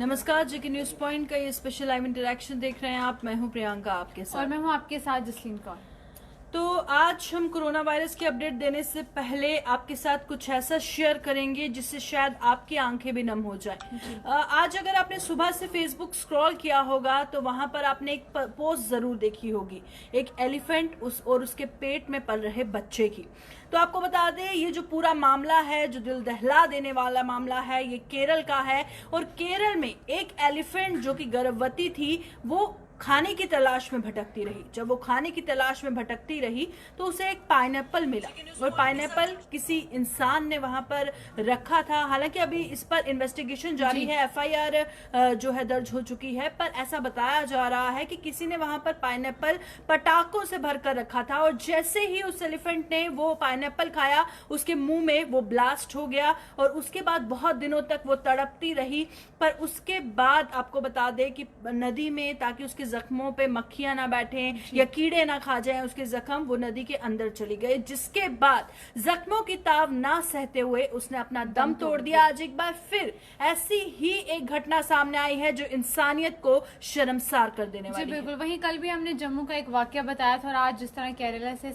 नमस्कार, जेके news point का ये स्पेशल लाइव इंटरेक्शन देख रहे हैं आप। मैं हूं प्रियंका आपके साथ और मैं हूं आपके साथ जसलीन कौर। तो आज हम कोरोना वायरस की अपडेट देने से पहले आपके साथ कुछ ऐसा शेयर करेंगे जिससे शायद आपकी आंखें भी नम हो जाएं। आज अगर आपने सुबह से फेसबुक स्क्रॉल किया होगा तो वहां पर आपने एक पोस्ट जरूर देखी होगी, एक एलिफेंट और उसके पेट में पल रहे बच्चे की। तो आपको बता दें, ये जो पूरा मामला है, जो दिल दहला देने वाला मामला है, ये केरल का है। और केरल में एक एलिफेंट जो कि गर्भवती थी, वो खाने की तलाश में भटकती रही। जब वो खाने की तलाश में भटकती रही तो उसे एक पाइनएप्पल मिला, और पाइनएप्पल किसी इंसान ने वहां पर रखा था। हालांकि अभी इस पर इन्वेस्टिगेशन जारी है, एफआईआर जो है दर्ज हो चुकी है, पर ऐसा बताया जा रहा है कि किसी ने वहां पर पाइनएप्पल पटाखों से भरकर रखा था, और जैसे ही उस एलिफेंट ने वो पाइनएप्पल खाया, उसके मुंह में वो ब्लास्ट हो गया, और उसके बाद बहुत दिनों तक वो तड़पती रही। पर उसके बाद आपको बता दें कि नदी में, ताकि उसके जख्मों पे मक्खियां ना बैठें या कीड़े ना खा जाएं उसके जख्म, वो नदी के अंदर चली गई, जिसके बाद जख्मों की ताव ना सहते हुए उसने अपना दम तोड़ दिया। आज एक बार फिर ऐसी ही एक घटना सामने आई है जो इंसानियत को शर्मसार कर देने वाली है। बिल्कुल, वहीं कल भी हमने जम्मू का एक वाकया बताया था, और आज जिस तरह केरला से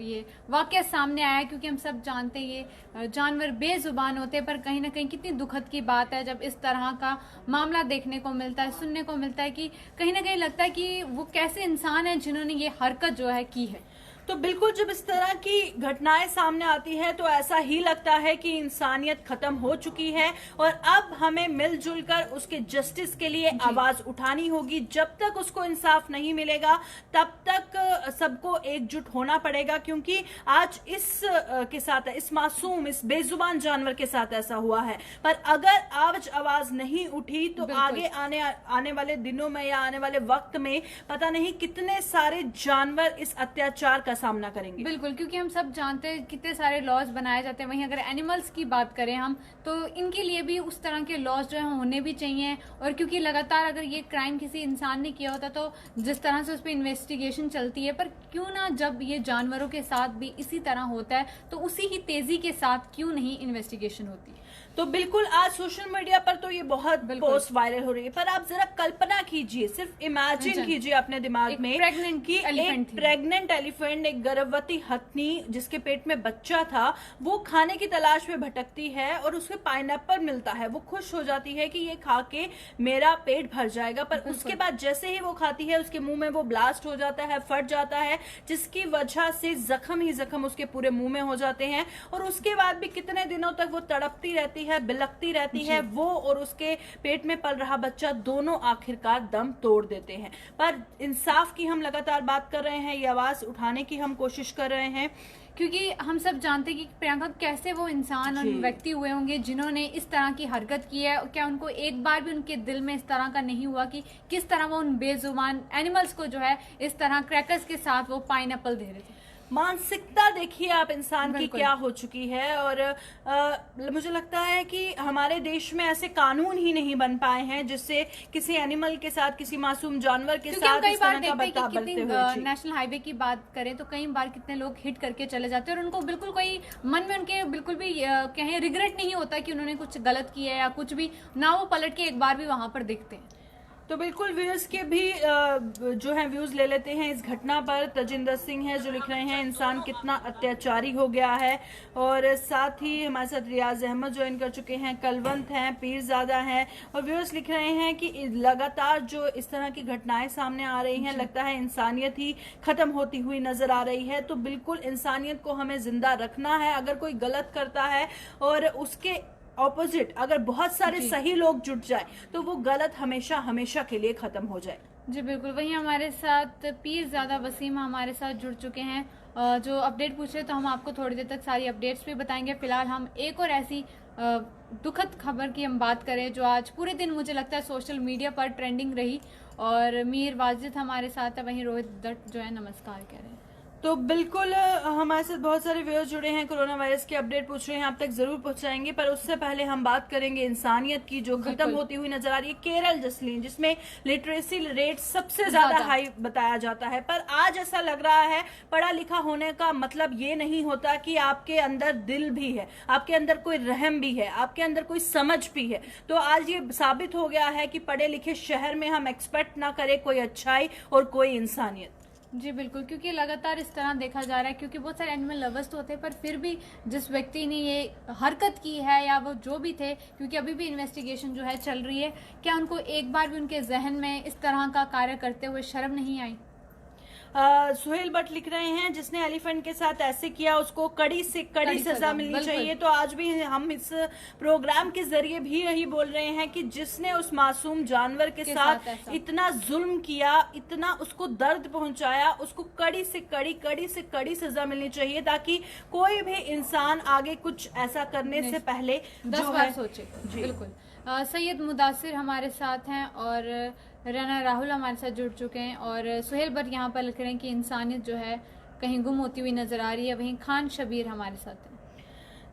ये वाकया सामने आया, क्योंकि हम सब जानते हैं ये जानवर बेजुबान होते हैं, पर कहीं ना कहीं कितनी दुखद की बात है जब इस तरह का मामला देखने को मिलता है, सुनने को मिलता है, कि कहीं ना कहीं लगता है कि वो कैसे इंसान है जिन्होंने ये हरकत जो है की है। तो बिल्कुल, जब इस तरह की घटनाएं सामने आती है तो ऐसा ही लगता है कि इंसानियत खत्म हो चुकी है, और अब हमें मिलजुल कर उसके जस्टिस के लिए आवाज उठानी होगी। जब तक उसको इंसाफ नहीं मिलेगा तब तक सबको एकजुट होना पड़ेगा, क्योंकि आज इस के साथ, इस मासूम, इस बेजुबान जानवर के साथ ऐसा हुआ है। पर अगर आज आवाज नहीं उठी तो आगे आने वाले दिनों में या आने वाले वक्त में पता नहीं कितने सारे जानवर इस अत्याचार का सामना करेंगे। बिल्कुल, क्योंकि हम सब जानते हैं कितने सारे लॉज बनाए जाते हैं। वहीं अगर एनिमल्स की बात करें हम, तो इनके लिए भी उस तरह के लॉज जो है होने भी चाहिए। और क्योंकि लगातार अगर ये क्राइम किसी इंसान ने किया होता तो जिस तरह से उस पर इन्वेस्टिगेशन चलती है, पर क्यों ना जब ये जानवरों के साथ भी इसी तरह होता है तो उसी ही तेजी के साथ क्यों नहीं इन्वेस्टिगेशन होती। तो बिल्कुल, आज सोशल मीडिया पर तो ये बहुत पोस्ट वायरल हो रही है, पर आप जरा कल्पना कीजिए, सिर्फ इमेजिन कीजिए अपने दिमाग में कि एक प्रेग्नेंट एलिफेंट, एक गर्भवती हथनी जिसके पेट में बच्चा था, वो खाने की तलाश में भटकती है और उसे पाइनएप्पल मिलता है। वो खुश हो जाती है कि ये खा के मेरा पेट भर जाएगा, पर उसके बाद जैसे ही वो खाती है उसके मुंह में वो ब्लास्ट हो जाता है, फट जाता है, जिसकी वजह से जख्म ही जख्म उसके पूरे मुंह में हो जाते हैं। और उसके बाद भी कितने दिनों तक वो तड़पती रहती है, बिलखती रहती है। वो और उसके पेट में पल रहा बच्चा दोनों आखिरकार दम तोड़ देते हैं। पर इंसाफ की हम लगातार बात कर रहे हैं, ये आवाज उठाने की हम कोशिश कर रहे हैं, क्योंकि हम सब जानते हैं कि प्रियंका कैसे वो इंसान और व्यक्ति हुए होंगे जिन्होंने इस तरह की हरकत की है। क्या उनको एक बार भी उनके दिल में इस तरह का नहीं हुआ कि किस तरह वो उन बेजुबान एनिमल्स को जो है इस तरह क्रैकर्स के साथ वो पाइनएप्पल दे रहे थे। मानसिकता देखिए आप इंसान की क्या हो चुकी है। और मुझे लगता है कि हमारे देश में ऐसे कानून ही नहीं बन पाए हैं जिससे किसी एनिमल के साथ, किसी मासूम जानवर के साथ इस तरह का बर्ताव करते हुए। नेशनल हाईवे की बात करें तो कई बार कितने लोग हिट करके चले जाते हैं, और उनको बिल्कुल कोई मन में उनके बिल्कुल भी कहें रिग्रेट नहीं होता कि उन्होंने कुछ गलत किया या कुछ भी ना, वो पलट के एक बार भी वहां पर दिखते हैं। तो बिल्कुल व्यूअर्स के भी जो है व्यूज ले लेते हैं इस घटना पर। तजिंदर सिंह है जो लिख रहे हैं, इंसान कितना अत्याचारी हो गया है। और साथ ही हमारे साथ रियाज अहमद ज्वाइन कर चुके हैं, कलवंत हैं, पीरजादा हैं, और व्यूअर्स लिख रहे हैं कि लगातार जो इस तरह की घटनाएं सामने आ रही हैं, लगता है इंसानियत ही खत्म होती हुई नजर आ रही है। तो बिल्कुल इंसानियत को हमें जिंदा रखना है। अगर कोई गलत करता है और उसके ऑपोजिट अगर बहुत सारे सही लोग जुट जाए तो वो गलत हमेशा हमेशा के लिए खत्म हो जाए। जी बिल्कुल, वहीं हमारे साथ पीरजादा वसीम हमारे साथ जुड़ चुके हैं, जो अपडेट पूछ रहे, तो हम आपको थोड़ी देर तक सारी अपडेट्स भी बताएंगे। फिलहाल हम एक और ऐसी दुखद खबर की हम बात करें जो आज पूरे दिन मुझे लगता है सोशल मीडिया पर ट्रेंडिंग रही, और मीर वाजिद हमारे साथ है, वहीं रोहित दत्त जो है नमस्कार कह रहे हैं। तो बिल्कुल हमारे साथ बहुत सारे व्यूअर्स जुड़े हैं, कोरोना वायरस की अपडेट पूछ रहे हैं, आप तक जरूर पहुंचाएंगे। पर उससे पहले हम बात करेंगे इंसानियत की, जो खत्म होती हुई नजर आ रही है। केरल जसलीन, जिसमें लिटरेसी रेट सबसे ज्यादा हाई बताया जाता है, पर आज ऐसा लग रहा है पढ़ा लिखा होने का मतलब ये नहीं होता कि आपके अंदर दिल भी है, आपके अंदर कोई रहम भी है, आपके अंदर कोई समझ भी है। तो आज ये साबित हो गया है कि पढ़े लिखे शहर में हम एक्सपेक्ट ना करें कोई अच्छाई और कोई इंसानियत। जी बिल्कुल, क्योंकि लगातार इस तरह देखा जा रहा है, क्योंकि बहुत सारे एनिमल लवर्स तो होते हैं, पर फिर भी जिस व्यक्ति ने ये हरकत की है या वो जो भी थे, क्योंकि अभी भी इन्वेस्टिगेशन जो है चल रही है, क्या उनको एक बार भी उनके जहन में इस तरह का कार्य करते हुए शर्म नहीं आई? सुहेल भट्ट लिख रहे हैं, जिसने एलिफेंट के साथ ऐसे किया उसको कड़ी से कड़ी सजा मिलनी चाहिए। तो आज भी हम इस प्रोग्राम के जरिए भी यही बोल रहे हैं कि जिसने उस मासूम जानवर के साथ इतना जुल्म किया, इतना उसको दर्द पहुंचाया, उसको कड़ी से कड़ी सजा मिलनी चाहिए, ताकि कोई भी इंसान आगे कुछ ऐसा करने से पहले 10 बार सोचे। बिल्कुल। सैयद मुदासिर हमारे साथ हैं और राना राहुल हमारे साथ जुड़ चुके हैं, और सुहेल भट्ट यहाँ पर लिख रहे हैं कि इंसानियत जो है कहीं गुम होती हुई नजर आ रही है। वहीं खान शबीर हमारे साथ हैं।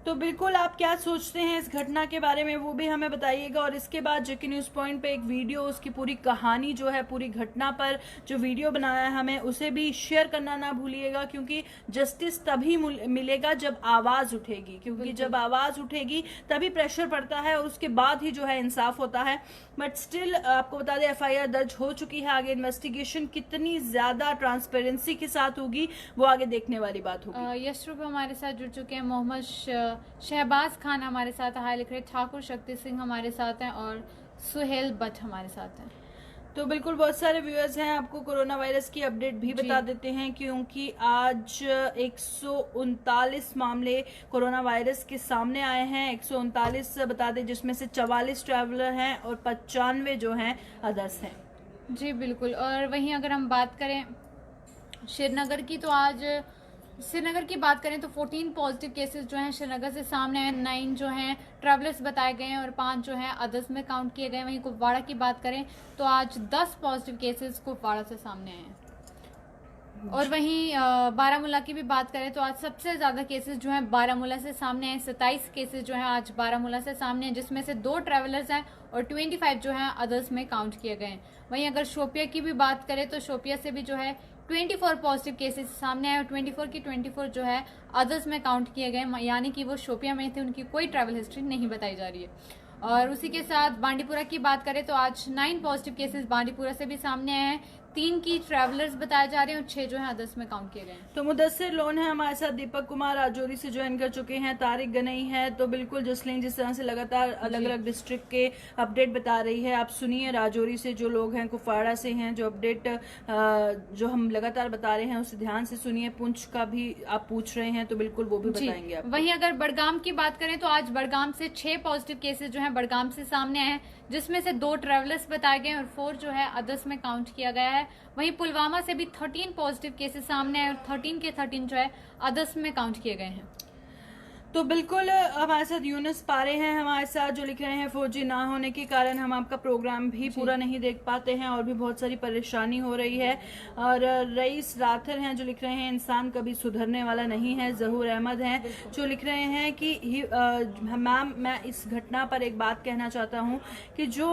तो बिल्कुल आप क्या सोचते हैं इस घटना के बारे में, वो भी हमें बताइएगा। और इसके बाद जेके न्यूज पॉइंट पे एक वीडियो, उसकी पूरी कहानी जो है, पूरी घटना पर जो वीडियो बनाया है हमें, उसे भी शेयर करना ना भूलिएगा, क्योंकि जस्टिस तभी मिलेगा जब आवाज उठेगी, क्योंकि जब आवाज उठेगी तभी प्रेशर पड़ता है और उसके बाद ही जो है इंसाफ होता है। बट स्टिल आपको बता दें FIR दर्ज हो चुकी है। आगे इन्वेस्टिगेशन कितनी ज्यादा ट्रांसपेरेंसी के साथ होगी वो आगे देखने वाली बात होगी। यशरूप हमारे साथ जुड़ चुके हैं, मोहम्मद शहबाज खान हमारे साथ हाय लिख रहे, ठाकुर शक्ति सिंह हमारे साथ हैं और सुहेल भट्ट हमारे साथ हैं। तो बिल्कुल बहुत सारे व्यूअर्स हैं, आपको कोरोना वायरस की अपडेट भी बता देते हैं, क्योंकि आज 139 मामले कोरोना वायरस के सामने आए हैं। 139 बता दें, जिसमें से 44 ट्रैवलर हैं और 95 जो हैं अदर्स हैं। जी बिल्कुल। और वहीं अगर हम बात करें श्रीनगर की, तो आज श्रीनगर की बात करें तो 14 पॉजिटिव केसेस जो हैं श्रीनगर से सामने हैं। 9 जो हैं ट्रैवलर्स बताए गए हैं और 5 जो हैं अदर्स में काउंट किए गए। वहीं कुपवाड़ा की बात करें तो आज 10 पॉजिटिव केसेस कुपवाड़ा से सामने आए हैं। और वहीं बारामूला की भी बात करें तो आज सबसे ज्यादा केसेस जो हैं बारामूला से सामने हैं। 27 केसेस जो हैं आज बारामूला से सामने हैं, जिसमें से 2 ट्रैवलर्स हैं और 25 जो हैं अदर्स में काउंट किए गए हैं। वहीं अगर शोपिया की भी बात करें तो शोपिया से भी जो है 24 पॉजिटिव केसेस सामने आए और 24 की 24 जो है अदर्स में काउंट किए गए, यानी कि वो शोपिया में थे, उनकी कोई ट्रैवल हिस्ट्री नहीं बताई जा रही है। और उसी के साथ बांडीपुरा की बात करें तो आज 9 पॉजिटिव केसेस बांडीपुरा से भी सामने आए हैं। 3 की ट्रैवलर्स बताए जा रहे हैं और 6 जो है अदर्स में काउंट किए गए हैं। तो मुदस्सिर लोन है हमारे साथ, दीपक कुमार राजौरी से ज्वाइन कर चुके हैं, तारिक गनई है। तो बिल्कुल जसलीन जिस तरह से लगातार अलग अलग डिस्ट्रिक्ट के अपडेट बता रही है, आप सुनिए राजौरी से जो लोग हैं, कुपवाड़ा से हैं, जो अपडेट जो हम लगातार बता रहे हैं उसे ध्यान से सुनिए। पुंछ का भी आप पूछ रहे हैं तो बिल्कुल वो भी बताएंगे आप। वहीं अगर बड़गाम की बात करें तो आज बड़गाम से 6 पॉजिटिव केसेस जो है बड़गाम से सामने आए हैं, जिसमें से 2 ट्रैवलर्स बताए गए और 4 जो है अदर्स में काउंट किया गया है। वहीं पुलवामा से भी 13 पॉजिटिव केसेस सामने आए और 13 के 13 जो है अदर्स में काउंट किए गए हैं। तो बिल्कुल हमारे साथ यूनुस पारे हैं हमारे साथ, जो लिख रहे हैं 4G ना होने के कारण हम आपका प्रोग्राम भी पूरा नहीं देख पाते हैं और भी बहुत सारी परेशानी हो रही है। और रईस राथर हैं जो लिख रहे हैं इंसान कभी सुधरने वाला नहीं है। जहूर अहमद हैं जो लिख रहे हैं कि मैम मैं इस घटना पर एक बात कहना चाहता हूँ कि जो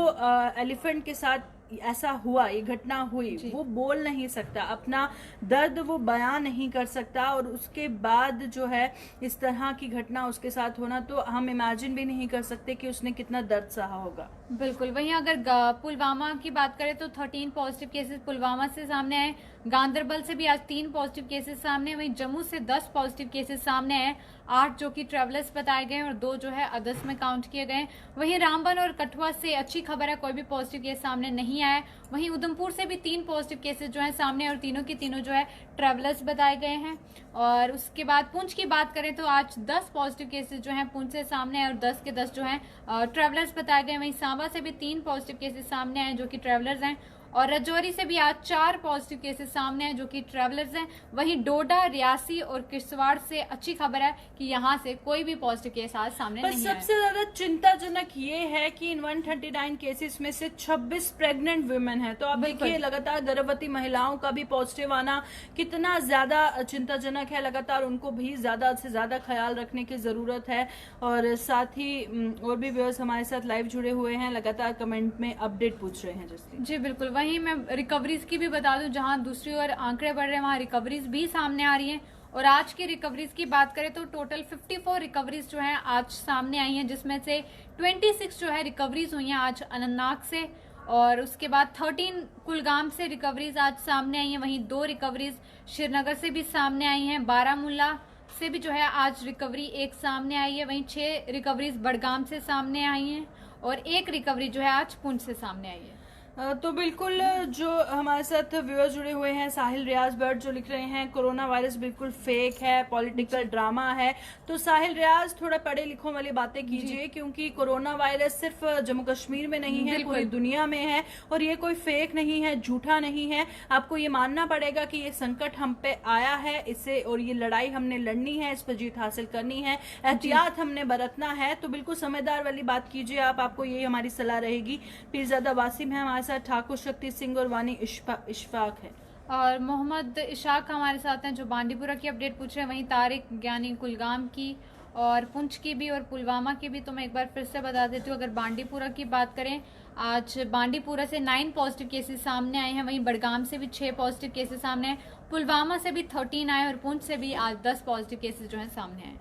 एलिफेंट के साथ ऐसा हुआ, ये घटना हुई, वो बोल नहीं सकता, अपना दर्द वो बयां नहीं कर सकता, और उसके बाद जो है इस तरह की घटना उसके साथ होना, तो हम इमेजिन भी नहीं कर सकते कि उसने कितना दर्द सहा होगा। बिल्कुल। वहीं अगर पुलवामा की बात करें तो 13 पॉजिटिव केसेस पुलवामा से सामने आए। गांदरबल से भी आज 3 पॉजिटिव केसेस सामने। वहीं जम्मू से 10 पॉजिटिव केसेस सामने आए, 8 जो कि ट्रैवलर्स बताए गए और 2 जो है अदर्स में काउंट किए गए। वहीं रामबन और कठुआ से अच्छी खबर है, कोई भी पॉजिटिव केस सामने नहीं आया। वहीं उधमपुर से भी 3 पॉजिटिव केसेस जो है सामने और तीनों के तीनों जो है ट्रैवलर्स बताए गए हैं। और उसके बाद पुंछ की बात करें तो आज 10 पॉजिटिव केसेस जो हैं पुंछ से सामने आए और 10 के 10 जो हैं ट्रैवलर्स बताए गए। वहीं सांबा से भी 3 पॉजिटिव केसेस सामने आए जो कि ट्रैवलर्स हैं। और राजौरी से भी आज 4 पॉजिटिव केसेस सामने हैं जो कि ट्रैवलर्स हैं। वहीं डोडा, रियासी और किश्तवाड़ से अच्छी खबर है कि यहाँ से कोई भी पॉजिटिव केस आज सामने पर नहीं सबसे ज्यादा चिंताजनक ये है कि इन 139 केसेस में से 26 प्रेग्नेंट वुमेन है। तो आप देखिए लगातार गर्भवती महिलाओं का भी पॉजिटिव आना कितना ज्यादा चिंताजनक है। लगातार उनको भी ज्यादा से ज्यादा ख्याल रखने की जरूरत है। और साथ ही और भी व्यूअर्स हमारे साथ लाइव जुड़े हुए हैं, लगातार कमेंट में अपडेट पूछ रहे हैं। जैसे जी बिल्कुल, वहीं मैं रिकवरीज की भी बता दूं, जहां दूसरी ओर आंकड़े बढ़ रहे हैं वहां रिकवरीज भी सामने आ रही हैं। और आज की रिकवरीज की बात करें तो टोटल 54 रिकवरीज जो हैं आज सामने आई हैं, जिसमें से 26 जो है रिकवरीज हुई हैं आज अनंतनाग से। और उसके बाद 13 कुलगाम से रिकवरीज आज सामने आई हैं। वहीं 2 रिकवरीज श्रीनगर से भी सामने आई हैं। बारामूला से भी जो है आज रिकवरी एक सामने आई है। वहीं 6 रिकवरीज बड़गाम से सामने आई हैं और 1 रिकवरी जो है आज पुंछ से सामने आई है। तो बिल्कुल जो हमारे साथ व्यूअर जुड़े हुए हैं, साहिल रियाज भट्ट जो लिख रहे हैं कोरोना वायरस बिल्कुल फेक है, पॉलिटिकल ड्रामा है। तो साहिल रियाज थोड़ा पढ़े लिखों वाली बातें कीजिए, क्योंकि कोरोना वायरस सिर्फ जम्मू कश्मीर में नहीं है, पूरी दुनिया में है। और ये कोई फेक नहीं है, झूठा नहीं है। आपको ये मानना पड़ेगा कि ये संकट हम पे आया है, इससे और ये लड़ाई हमने लड़नी है, इस पर जीत हासिल करनी है, एहतियात हमने बरतना है। तो बिल्कुल समझदार वाली बात कीजिए आप, आपको ये हमारी सलाह रहेगी। पीरजादा वासिम है हमारे साथ, ठाकुर शक्ति सिंह और वानी इशफाक है और मोहम्मद इशाक हमारे साथ हैं जो बांडीपुरा की अपडेट पूछ रहे हैं। वहीं तारिक ज्ञानी कुलगाम की और पुंछ की भी और पुलवामा की भी। तो मैं एक बार फिर से बता देती हूँ, अगर बांडीपुरा की बात करें, आज बांडीपुरा से 9 पॉजिटिव केसेस सामने आए हैं। वहीं बड़गाम से भी 6 पॉजिटिव केसेस सामने हैं। पुलवामा से भी 13 आए और पुंछ से भी आज 10 पॉजिटिव केसेस जो है सामने आए।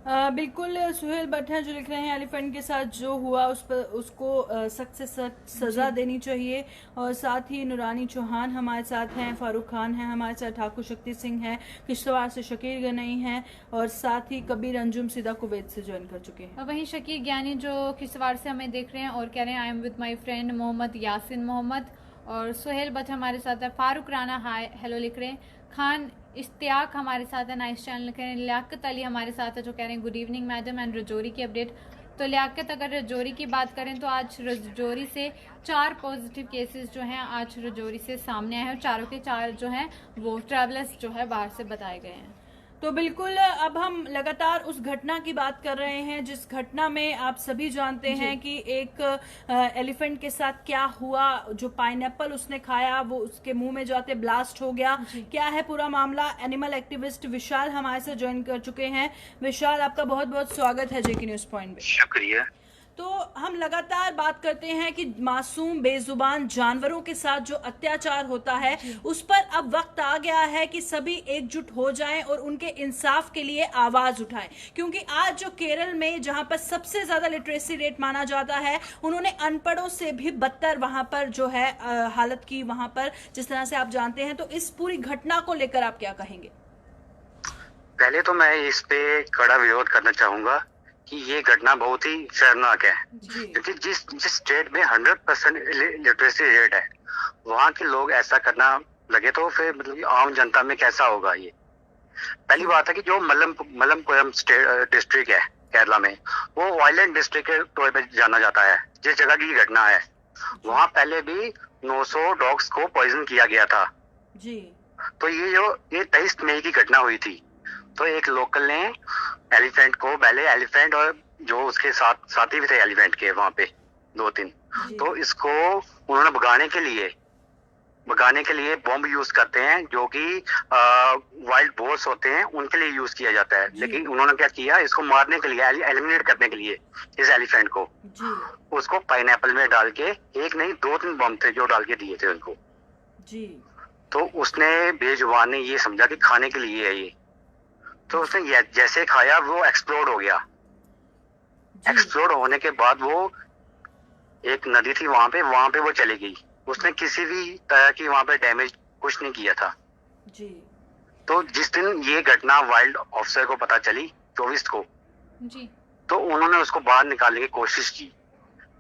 बिल्कुल सुहेल भट्ट हैं जो लिख रहे हैं एलिफेंट के साथ जो हुआ उस पर उसको सख्त से सख्त सजा देनी चाहिए। और साथ ही नूरानी चौहान हमारे साथ हैं, फारूक खान हैं हमारे साथ, ठाकुर शक्ति सिंह हैं, किश्तवाड़ से शकीर गनई हैं और साथ ही कबीर अंजुम सीधा कुवैत से ज्वाइन कर चुके हैं। और वहीं शकीर ज्ञानी जो किश्तवाड़ से हमें देख रहे हैं और कह रहे हैं I am with my friend Mohammad Yasin Mohammad. और सुहेल भट्ट हमारे साथ है, फारूक राना हाय हेलो लिख रहे हैं, खान इश्तियाक हमारे साथ है, नाइस चैनल लिख रहे हैं, लियाकत अली हमारे साथ है जो कह रहे हैं good evening madam and Rajouri की अपडेट। तो लियाकत, अगर रजौरी की बात करें तो आज रजौरी से 4 पॉजिटिव केसेस जो हैं आज रजौरी से सामने आए हैं और चारों के 4 जो हैं वो ट्रैवलर्स जो है बाहर से बताए गए हैं। तो बिल्कुल अब हम लगातार उस घटना की बात कर रहे हैं जिस घटना में आप सभी जानते हैं कि एक एलिफेंट के साथ क्या हुआ। जो पाइनएप्पल उसने खाया वो उसके मुंह में जाते ब्लास्ट हो गया। क्या है पूरा मामला, एनिमल एक्टिविस्ट विशाल हमारे से ज्वाइन कर चुके हैं। विशाल, आपका बहुत बहुत स्वागत है जेके न्यूज पॉइंट पे। शुक्रिया। तो हम लगातार बात करते हैं कि मासूम बेजुबान जानवरों के साथ जो अत्याचार होता है उस पर अब वक्त आ गया है कि सभी एकजुट हो जाएं और उनके इंसाफ के लिए आवाज उठाएं। क्योंकि आज जो केरल में जहां पर सबसे ज्यादा लिटरेसी रेट माना जाता है, उन्होंने अनपढ़ों से भी बदतर वहां पर जो है हालत की, वहां पर जिस तरह से आप जानते हैं। तो इस पूरी घटना को लेकर आप क्या कहेंगे? पहले तो मैं इस पे कड़ा विरोध करना चाहूंगा कि ये घटना बहुत ही शर्मनाक है, क्योंकि जिस स्टेट में 100% लिटरेसी रेट है वहाँ के लोग ऐसा करना लगे तो फिर मतलब आम जनता में कैसा होगा। ये पहली बात है कि जो मलप्पुरम डिस्ट्रिक्ट है केरला में, वो वायलेंट डिस्ट्रिक्ट के तौर पर जाना जाता है। जिस जगह की घटना है वहाँ पहले भी 900 डॉग्स को पॉइजन किया गया था जी। तो ये 23 मई की घटना हुई थी। तो एक लोकल ने एलिफेंट को, पहले एलिफेंट और जो उसके साथी भी थे एलिफेंट के वहां पे 2-3, तो इसको उन्होंने भगाने के लिए बॉम्ब यूज करते हैं जो कि वाइल्ड बोर्स होते हैं उनके लिए यूज किया जाता है। लेकिन उन्होंने क्या किया, इसको मारने के लिए, एलिमिनेट करने के लिए इस एलिफेंट को उसको पाइनएप्पल में डाल के, एक नहीं 2-3 बॉम्ब थे जो डाल के दिए थे उनको जी। तो उसने बेजुबान ने ये समझा कि खाने के लिए है ये, तो उसने जैसे खाया वो एक्सप्लोड हो गया। एक्सप्लोड होने के बाद वो एक नदी थी वहां पे वो चली गई। उसने किसी भी तरह की वहां पे डैमेज कुछ नहीं किया था जी। तो जिस दिन ये घटना वाइल्ड ऑफिसर को पता चली 24 को जी, तो उन्होंने उसको बाहर निकालने की कोशिश की।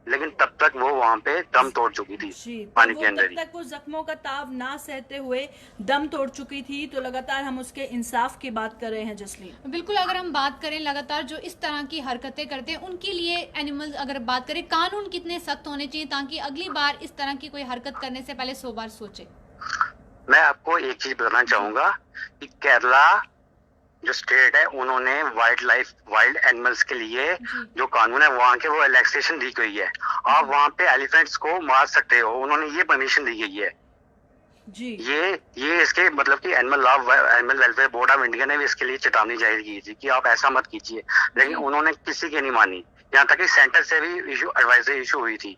लेकिन तब तक वो वहाँ पे दम तोड़ चुकी थी जी, पानी तो के वो अंदर तब ही। तक वो जख्मों का ताव ना सहते हुए दम तोड़ चुकी थी। तो लगातार हम उसके इंसाफ की बात कर रहे हैं जसलीन। बिल्कुल, अगर हम बात करें लगातार जो इस तरह की हरकतें करते हैं उनके लिए एनिमल्स, अगर बात करें कानून कितने सख्त होने चाहिए ताकि अगली बार इस तरह की कोई हरकत करने से पहले 100 बार सोचे। मैं आपको एक चीज बताना चाहूंगा कि केरला जो स्टेट है, उन्होंने वाइल्ड एनिमल्स के लिए जी। जो कानून है वहाँ के, वो रिलैक्सेशन दी गई है। आप वहाँ पे एलिफेंट्स को मार सकते हो, उन्होंने ये परमिशन दी गई है। जी, ये इसके मतलब कि animal welfare board of India ने भी इसके लिए चेतावनी जारी की थी कि आप ऐसा मत कीजिए, लेकिन जी। उन्होंने किसी की नहीं मानी। यहाँ तक कि सेंटर से भी एडवाइजरी इशू हुई थी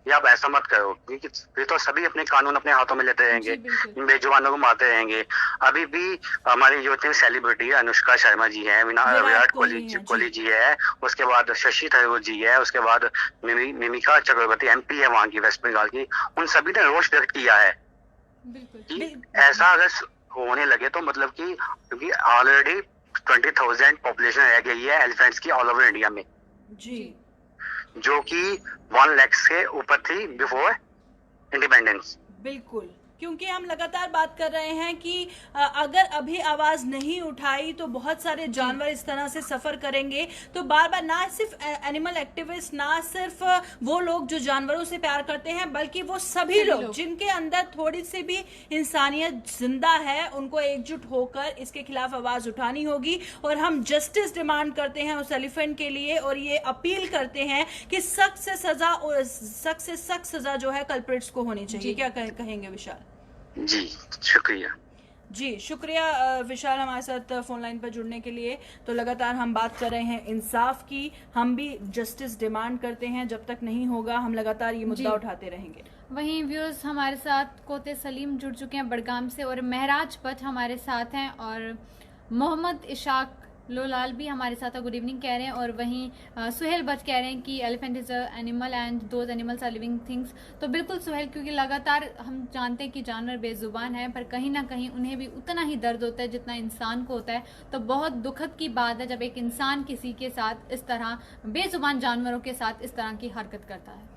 कि आप ऐसा मत करो, क्योंकि फिर तो सभी अपने कानून अपने हाथों में लेते रहेंगे, जी, बिल्कुल। बेजुबानों को मारते रहेंगे। अभी भी हमारी जो इतनी सेलिब्रिटी है, अनुष्का शर्मा जी है, विराट कोहली जी है, उसके बाद शशि थरूर जी है, उसके बाद मिमिका चक्रवर्ती MP है वहाँ की, वेस्ट बंगाल की, उन सभी ने रोष व्यक्त किया है बिल्कुल। कि ऐसा अगर होने लगे तो मतलब कि, क्योंकि ऑलरेडी 20,000 पॉपुलेशन रह गई है एलिफेंट्स की ऑल ओवर इंडिया में, जी, जो कि 1 लाख से ऊपर थी बिफोर इंडिपेंडेंस। बिल्कुल। क्योंकि हम लगातार बात कर रहे हैं कि अगर अभी आवाज नहीं उठाई तो बहुत सारे जानवर इस तरह से सफर करेंगे। तो बार बार ना सिर्फ एनिमल एक्टिविस्ट, ना सिर्फ वो लोग जो जानवरों से प्यार करते हैं, बल्कि वो सभी लोग जिनके अंदर थोड़ी सी भी इंसानियत जिंदा है, उनको एकजुट होकर इसके खिलाफ आवाज उठानी होगी। और हम जस्टिस डिमांड करते हैं उस एलिफेंट के लिए, और ये अपील करते हैं कि सख्त से सख्त सजा जो है कल्प्रिट्स को होनी चाहिए। क्या कहेंगे विशाल? जी शुक्रिया। जी शुक्रिया विशाल, हमारे साथ फोन लाइन पर जुड़ने के लिए। तो लगातार हम बात कर रहे हैं इंसाफ की, हम भी जस्टिस डिमांड करते हैं। जब तक नहीं होगा हम लगातार ये मुद्दा उठाते रहेंगे। वहीं व्यूअर्स हमारे साथ कोते सलीम जुड़ चुके हैं बड़गाम से, और महराज भट्ट हमारे साथ हैं, और मोहम्मद इशाक लोलाल भी हमारे साथ गुड इवनिंग कह रहे हैं। और वहीं सुहेल भट्ट कह रहे हैं कि elephant is a animal and those animals are living things. तो बिल्कुल सुहेल, क्योंकि लगातार हम जानते हैं कि जानवर बेजुबान है, पर कहीं ना कहीं उन्हें भी उतना ही दर्द होता है जितना इंसान को होता है। तो बहुत दुखद की बात है जब एक इंसान किसी के साथ इस तरह, बेजुबान जानवरों के साथ इस तरह की हरकत करता है।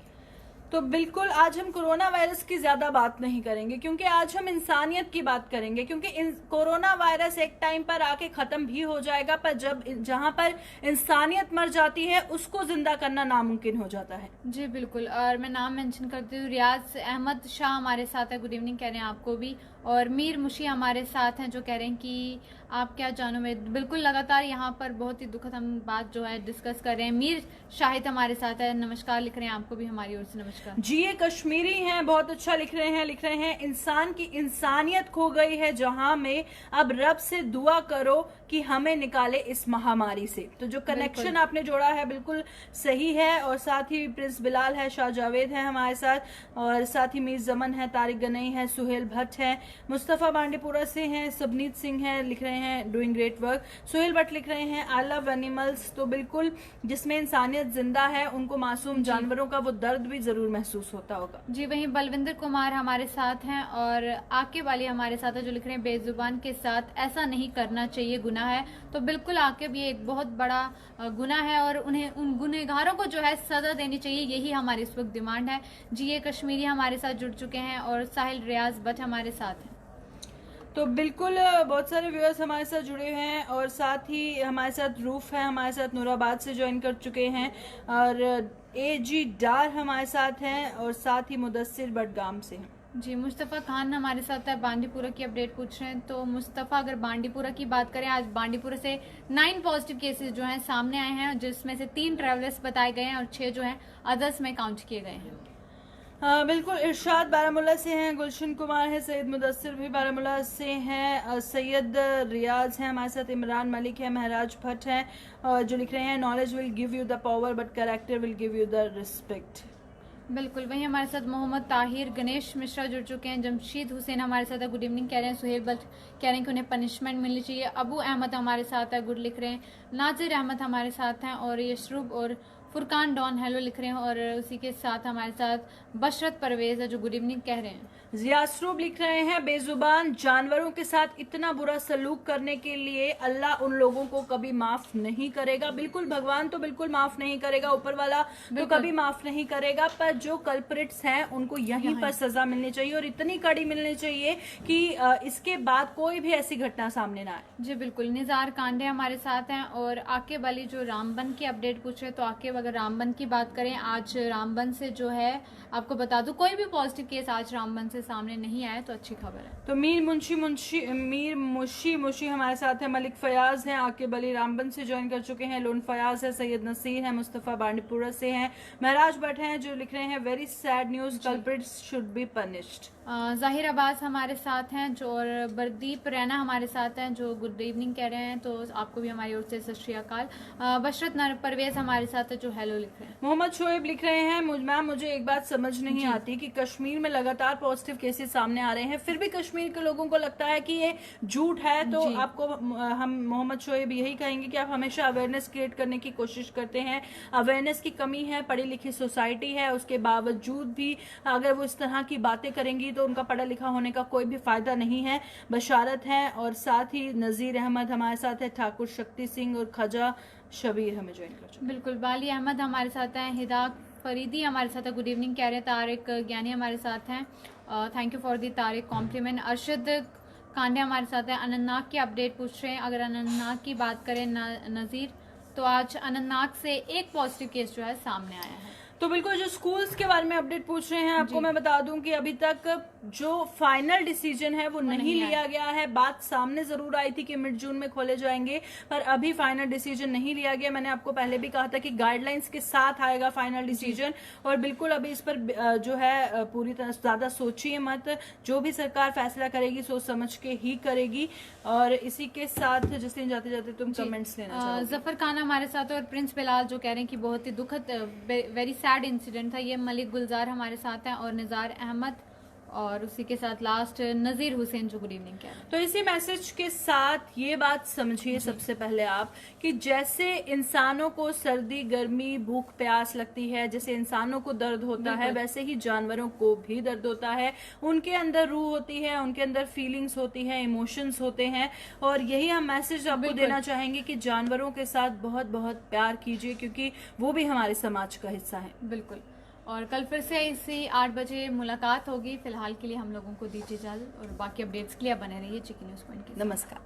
तो बिल्कुल आज हम कोरोना वायरस की ज्यादा बात नहीं करेंगे, क्योंकि आज हम इंसानियत की बात करेंगे। क्योंकि कोरोना वायरस एक टाइम पर आके खत्म भी हो जाएगा, पर जहां पर इंसानियत मर जाती है उसको जिंदा करना नामुमकिन हो जाता है। जी बिल्कुल, और मैं नाम मेंशन करती हूँ, रियाज अहमद शाह हमारे साथ है, गुड इवनिंग कह रहे हैं आपको भी। और मीर मुशी हमारे साथ हैं जो कह रहे हैं कि आप क्या जानो में। बिल्कुल, लगातार यहाँ पर बहुत ही दुखद हम बात जो है डिस्कस कर रहे हैं। मीर शाहिद हमारे साथ है, नमस्कार लिख रहे हैं, आपको भी हमारी ओर से नमस्कार। जी ये कश्मीरी हैं, बहुत अच्छा लिख रहे हैं इंसान की इंसानियत खो गई है जहां में, अब रब से दुआ करो कि हमें निकाले इस महामारी से। तो जो कनेक्शन आपने जोड़ा है बिल्कुल सही है। और साथ ही प्रिंस बिलाल है, शाह जावेद है हमारे साथ, और साथ ही मीर जमन है, तारिक गनई है, सुहेल भट्ट है, मुस्तफ़ा बांडीपुरा से हैं, सबनीत सिंह है, लिख रहे हैं doing great work. Suhail Bhat लिख रहे हैं आई लव एनिमल्स। तो बिल्कुल जिसमें इंसानियत जिंदा है उनको मासूम जानवरों का वो दर्द भी जरूर महसूस होता होगा। जी वहीं बलविंदर कुमार हमारे साथ हैं, और आके वाली हमारे साथ है जो लिख रहे हैं बेजुबान के साथ ऐसा नहीं करना चाहिए, गुनाह है। तो बिल्कुल आके भी एक बहुत बड़ा गुनाह है, और उन्हें, उन गुनहगारों को जो है सजा देनी चाहिए, यही हमारी इस वक्त डिमांड है। जी ये कश्मीरी हमारे साथ जुड़ चुके हैं, और साहिल रियाज भट्ट हमारे साथ हैं। तो बिल्कुल बहुत सारे व्यूअर्स हमारे साथ जुड़े हुए हैं, और साथ ही हमारे साथ रूफ है, हमारे साथ नूराबाद से ज्वाइन कर चुके हैं, और AG डार हमारे साथ हैं, और साथ ही मुदस्सिर बडगाम से हैं। जी मुस्तफ़ा खान हमारे साथ है, बांडीपुरा की अपडेट पूछ रहे हैं। तो मुस्तफ़ा, अगर बांडीपुरा की बात करें, आज बांडीपुरा से 9 पॉजिटिव केसेस जो हैं सामने आए हैं, जिसमें से 3 ट्रैवलर्स बताए गए हैं और 6 जो हैं अदर्स में काउंट किए गए हैं। बिल्कुल, इरशाद बारामूला से हैं, गुलशन कुमार है, सैयद मुदस्सिर भी बारामूला से हैं, सैयद रियाज हैं हमारे साथ, इमरान मलिक है, महराज भट्ट है, जो लिख रहे हैं knowledge will give you the power but character will give you the respect. बिल्कुल, वहीं हमारे साथ मोहम्मद ताहिर, गणेश मिश्रा जुड़ चुके हैं, जमशीद हुसैन हमारे साथ है, गुड इवनिंग कह रहे हैं, सुहेल भट्ट कह रहे हैं कि उन्हें पनिशमेंट मिलनी चाहिए, अबू अहमद हमारे साथ है, गुड लिख रहे हैं, नाजिर अहमद हमारे साथ हैं, और यशरूब और फुरकान डॉन हेलो लिख रहे हैं, और उसी के साथ हमारे साथ बशरत परवेज है जो गुड इवनिंग कह रहे हैं। जियासरूब लिख रहे हैं, बेजुबान जानवरों के साथ इतना बुरा सलूक करने के लिए अल्लाह उन लोगों को कभी माफ नहीं करेगा। बिल्कुल, भगवान तो बिल्कुल माफ नहीं करेगा, ऊपर वाला तो कभी माफ नहीं करेगा, पर जो कल्प्रिट्स हैं उनको यहीं पर सजा मिलनी चाहिए, और इतनी कड़ी मिलनी चाहिए कि इसके बाद कोई भी ऐसी घटना सामने ना आए। जी बिल्कुल। निज़ार कांडे हमारे साथ हैं, और आकिब अली जो रामबन की अपडेट पूछ रहे हैं, तो आकिब अगर रामबन की बात करें, आज रामबन से जो है आपको बता दूं कोई भी पॉजिटिव केस आज रामबन से सामने नहीं आया, तो अच्छी खबर है। तो मीर मुशी हमारे साथ है, मलिक फयाज हैं, आकिब अली रामबन से ज्वाइन कर चुके हैं, लोन फयाज है, सैयद नसीर है, मुस्तफ़ा बांडीपुरा से हैं, महराज भट्ट हैं जो लिख रहे हैं very sad news, culprits should be punished. जाहिर अब्बास हमारे साथ हैं जो, और बरदीप रैना हमारे साथ हैं जो गुड इवनिंग कह रहे हैं, तो आपको भी हमारी ओर से सत श्री अकाल। बशरत परवेज हमारे साथ है जो हेलो लिख रहे हैं। मोहम्मद शोएब लिख रहे हैं, मैम मुझे एक बात समझ नहीं आती कि कश्मीर में लगातार पॉजिटिव केसेस सामने आ रहे हैं, फिर भी कश्मीर के लोगों को लगता है कि ये झूठ है। तो आपको हम मोहम्मद शोएब यही कहेंगे कि आप हमेशा अवेयरनेस क्रिएट करने की कोशिश करते हैं, अवेयरनेस की कमी है, पढ़ी लिखी सोसाइटी है, उसके बावजूद भी अगर वो इस तरह की बातें करेंगी तो उनका पढ़ा लिखा होने का कोई भी फायदा नहीं है। बशारत है, और साथ ही नजीर अहमद हमारे साथ है, ठाकुर शक्ति सिंह और खजा शबीर हमें ज्वाइन कर चुके हैं। बिल्कुल। बाली अहमद हमारे साथ हैं, हिदा फरीदी हमारे साथ है, गुड इवनिंग कह रहे हैं, तारिक ज्ञानी हमारे साथ हैं, थैंक यू फॉर दी तारिक कॉम्प्लीमेंट। अरशद कांडे हमारे साथ हैं, अनंतनाग की अपडेट पूछ रहे हैं। अगर अनंतनाग की बात करें नज़ीर, तो आज अनंतनाग से एक पॉजिटिव केस जो है सामने आया है। तो बिल्कुल, जो स्कूल्स के बारे में अपडेट पूछ रहे हैं, आपको मैं बता दूं कि अभी तक जो फाइनल डिसीजन है वो नहीं लिया गया है। बात सामने जरूर आई थी कि मिड जून में खोले जाएंगे, पर अभी फाइनल डिसीजन नहीं लिया गया। मैंने आपको पहले भी कहा था कि गाइडलाइंस के साथ आएगा फाइनल डिसीजन, और बिल्कुल अभी इस पर जो है पूरी तरह ज्यादा सोचिए मत, जो भी सरकार फैसला करेगी सोच समझ के ही करेगी। और इसी के साथ जसलीन जाते जाते तुम कमेंट्स लेना चाहोगे? जफर खान हमारे साथ और प्रिंस बिलाल जो कह रहे हैं कि बहुत ही दुखद वेरी सैड इंसिडेंट था ये। मलिक गुलजार हमारे साथ हैं, और निज़ार अहमद, और उसी के साथ लास्ट नजीर हुसैन जो गुड इवनिंग कह रहे हैं। तो इसी मैसेज के साथ ये बात समझिए सबसे पहले आप कि जैसे इंसानों को सर्दी गर्मी भूख प्यास लगती है, जैसे इंसानों को दर्द होता है, वैसे ही जानवरों को भी दर्द होता है। उनके अंदर रूह होती है, उनके अंदर फीलिंग्स होती है, इमोशंस होते हैं, और यही हम मैसेज आपको देना चाहेंगे कि जानवरों के साथ बहुत बहुत प्यार कीजिए, क्योंकि वो भी हमारे समाज का हिस्सा है। बिल्कुल। और कल फिर से इसी 8 बजे मुलाकात होगी। फिलहाल के लिए हम लोगों को दीजिए इजाजत, और बाकी अपडेट्स के लिए बने रहिए चिकी न्यूज़ पॉइंट के साथ। नमस्कार।